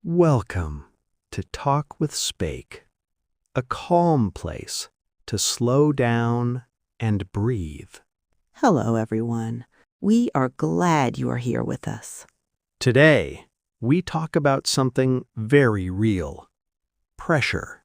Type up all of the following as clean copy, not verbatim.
Welcome to Talk with Spake, a calm place to slow down and breathe. Hello, everyone. We are glad you are here with us. Today, we talk about something very real: pressure.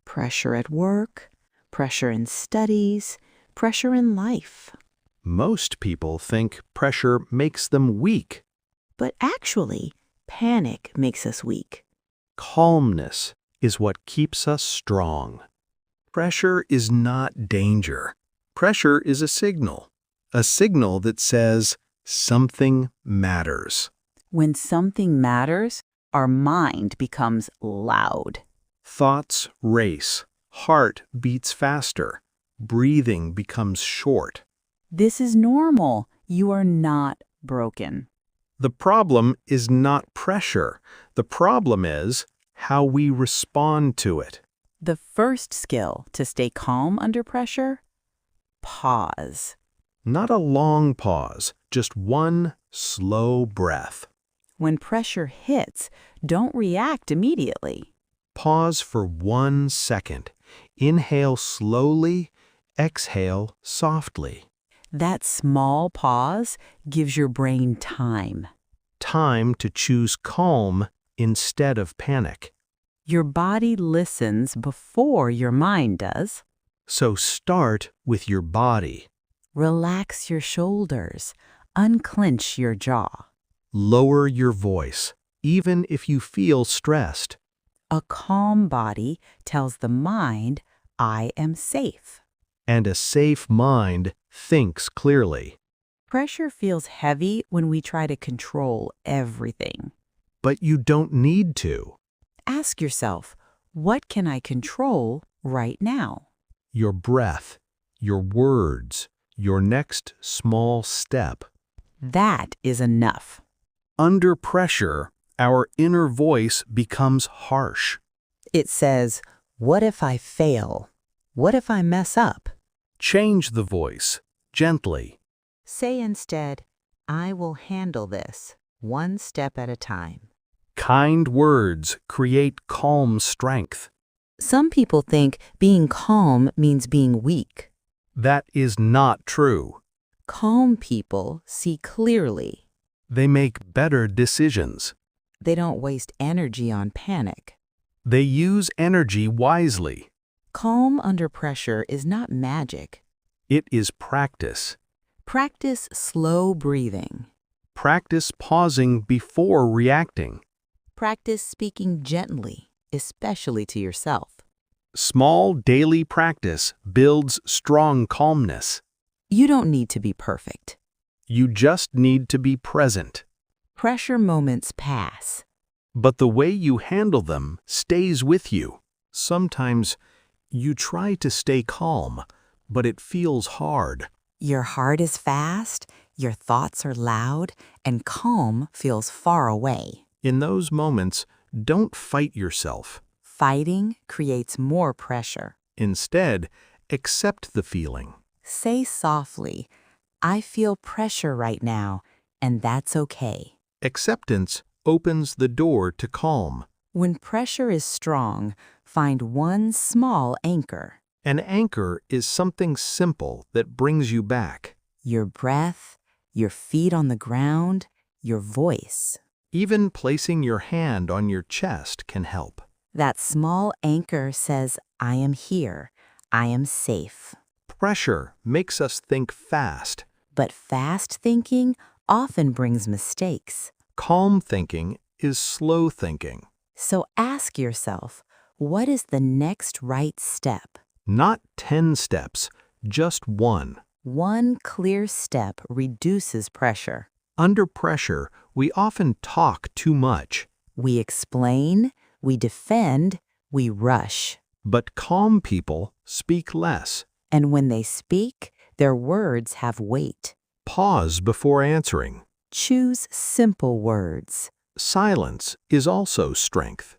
Pressure at work, pressure in studies, pressure in life. Most people think pressure makes them weak. But actually, panic makes us weak. Calmness is what keeps us strong. Pressure is not danger. Pressure is a signal that says something matters. When something matters, our mind becomes loud. Thoughts race, heart beats faster, breathing becomes short. This is normal. You are not broken. The problem is not pressure. The problem is how we respond to it. The first skill to stay calm under pressure? Pause. Not a long pause, just one slow breath. When pressure hits, don't react immediately. Pause for 1 second. Inhale slowly, exhale softly. That small pause gives your brain time. Time to choose calm instead of panic. Your body listens before your mind does. So start with your body. Relax your shoulders. Unclench your jaw. Lower your voice, even if you feel stressed. A calm body tells the mind, I am safe. And a safe mind thinks clearly. Pressure feels heavy when we try to control everything. But you don't need to. Ask yourself, what can I control right now? Your breath, your words, your next small step. That is enough. Under pressure, our inner voice becomes harsh. It says, what if I fail? What if I mess up? Change the voice, gently. Say instead, I will handle this, one step at a time. Kind words create calm strength. Some people think being calm means being weak. That is not true. Calm people see clearly. They make better decisions. They don't waste energy on panic. They use energy wisely. Calm under pressure is not magic. It is practice. Practice slow breathing. Practice pausing before reacting. Practice speaking gently, especially to yourself. Small daily practice builds strong calmness. You don't need to be perfect. You just need to be present. Pressure moments pass. But the way you handle them stays with you. Sometimes you try to stay calm, but it feels hard. Your heart is fast, your thoughts are loud, and calm feels far away. In those moments, don't fight yourself. Fighting creates more pressure. Instead, accept the feeling. Say softly, I feel pressure right now, and that's okay. Acceptance opens the door to calm. When pressure is strong, find one small anchor. An anchor is something simple that brings you back. Your breath, your feet on the ground, your voice. Even placing your hand on your chest can help. That small anchor says, I am here, I am safe. Pressure makes us think fast. But fast thinking often brings mistakes. Calm thinking is slow thinking. So ask yourself, what is the next right step? Not 10 steps, just one. One clear step reduces pressure. Under pressure, we often talk too much. We explain, we defend, we rush. But calm people speak less. And when they speak, their words have weight. Pause before answering. Choose simple words. Silence is also strength.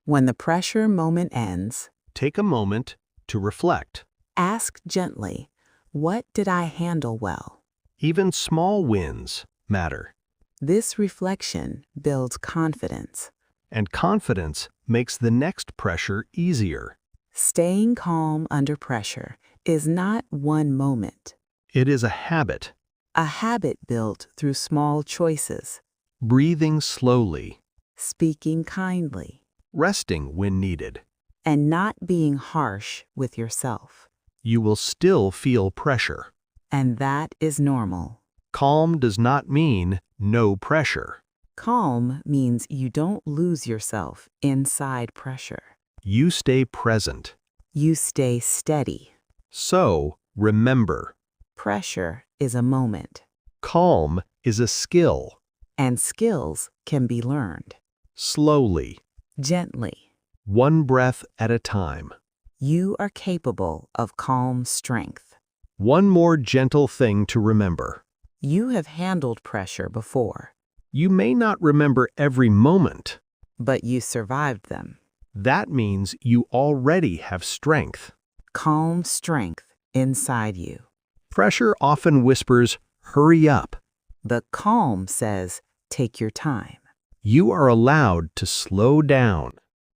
When the pressure moment ends, Take a moment to reflect. ask gently, what did I handle well? Even small wins matter. This reflection builds confidence. and confidence makes the next pressure easier. Staying calm under pressure is not one moment. It is a habit. A habit built through small choices, Breathing slowly, speaking kindly, resting when needed. and not being harsh with yourself. You will still feel pressure. And that is normal. Calm does not mean no pressure. Calm means you don't lose yourself inside pressure. You stay present. You stay steady. So, remember, Pressure is a moment, calm is a skill. and skills can be learned. Slowly, Gently, one breath at a time. you are capable of calm strength. One more gentle thing to remember. You have handled pressure before, You may not remember every moment. but you survived them. That means you already have strength. Calm strength inside you. Pressure often whispers, hurry up. The calm says, take your time, You are allowed to slow down,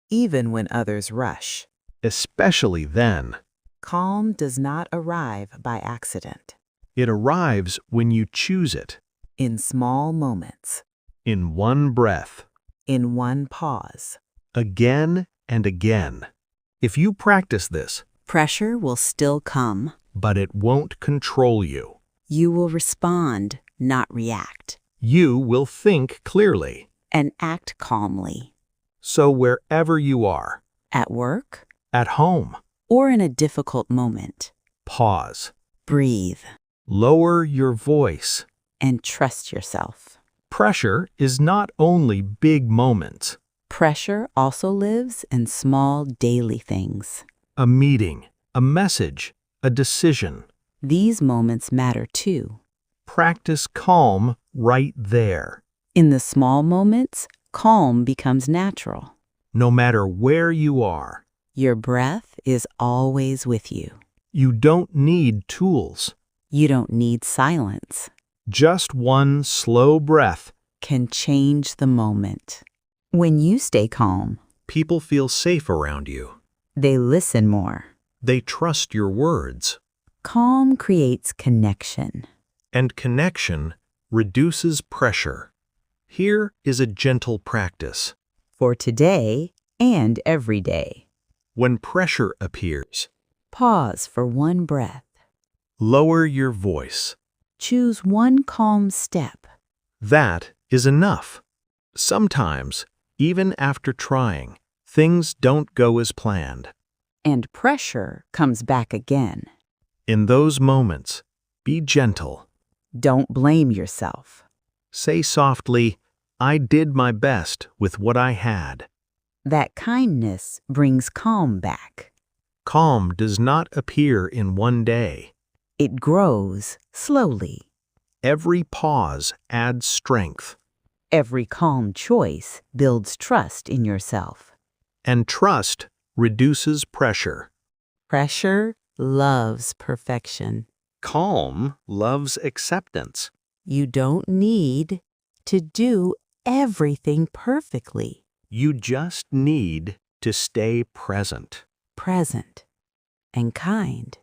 even when others rush. especially then. Calm does not arrive by accident. It arrives when you choose it, In small moments, in one breath, in one pause. again and again. If you practice this, Pressure will still come. but it won't control you. You will respond, not react, You will think clearly. and act calmly. So wherever you are, At work at home, or in a difficult moment, pause. breathe Lower your voice. and trust yourself. Pressure is not only big moments. Pressure also lives in small daily things. A meeting, a message, a decision. These moments matter too. Practice calm right there. In the small moments, calm becomes natural. No matter where you are, Your breath is always with you. you don't need tools. You don't need silence. Just one slow breath. Can change the moment. When you stay calm, People feel safe around you. they listen more. They trust your words. Calm creates connection. And connection reduces pressure. Here is a gentle practice. For today and every day. When pressure appears, Pause for one breath. lower your voice. Choose one calm step. That is enough. Sometimes, even after trying, things don't go as planned. And pressure comes back again. In those moments, be gentle. Don't blame yourself. Say softly, I did my best with what I had. That kindness brings calm back. Calm does not appear in one day. It grows slowly. Every pause adds strength, Every calm choice builds trust in yourself. and trust reduces pressure. Pressure loves perfection. Calm loves acceptance. You don't need to do everything perfectly. You just need to stay present. Present and kind.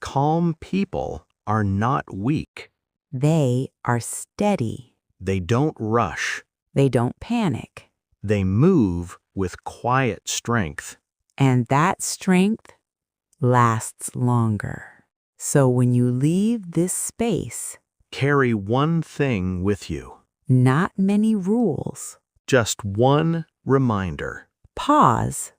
Calm people are not weak. They are steady. They don't rush. They don't panic. They move with quiet strength. And that strength lasts longer. So when you leave this space, Carry one thing with you. not many rules. Just one reminder. Pause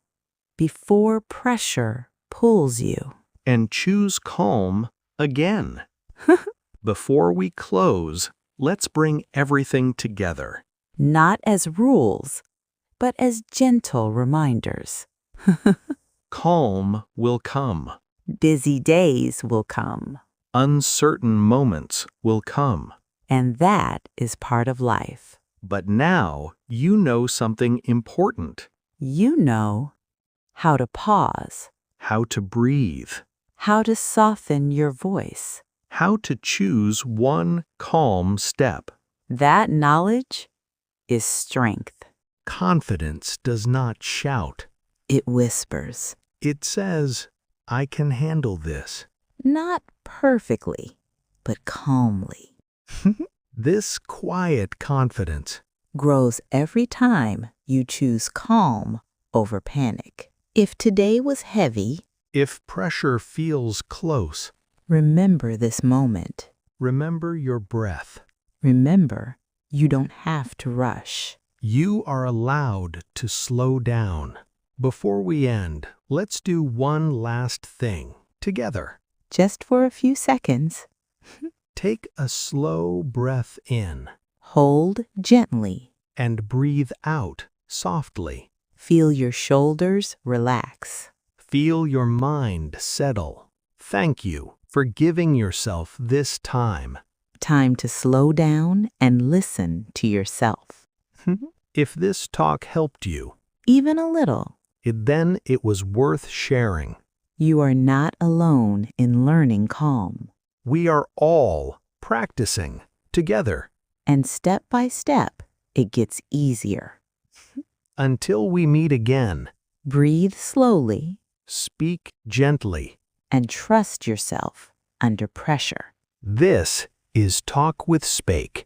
before pressure pulls you. And choose calm again. Before we close, let's bring everything together. Not as rules, but as gentle reminders. Calm will come. Busy days will come, Uncertain moments will come. and that is part of life. But now you know something important. You know how to pause, How to breathe. how to soften your voice. How to choose one calm step. That knowledge is strength. Confidence does not shout. It whispers. It says, I can handle this. Not perfectly, but calmly. This quiet confidence Grows every time you choose calm over panic. If today was heavy, if pressure feels close, remember this moment. remember your breath. Remember, you don't have to rush. You are allowed to slow down. Before we end, let's do one last thing together. Just for a few seconds, Take a slow breath in hold gently. and breathe out softly. Feel your shoulders relax. Feel your mind settle. Thank you for giving yourself this time. Time to slow down and listen to yourself. If this talk helped you, Even a little. then it was worth sharing. You are not alone in learning calm. We are all practicing together. And step by step, it gets easier. Until we meet again, Breathe slowly speak gently. and trust yourself under pressure. This is Talk with Spake.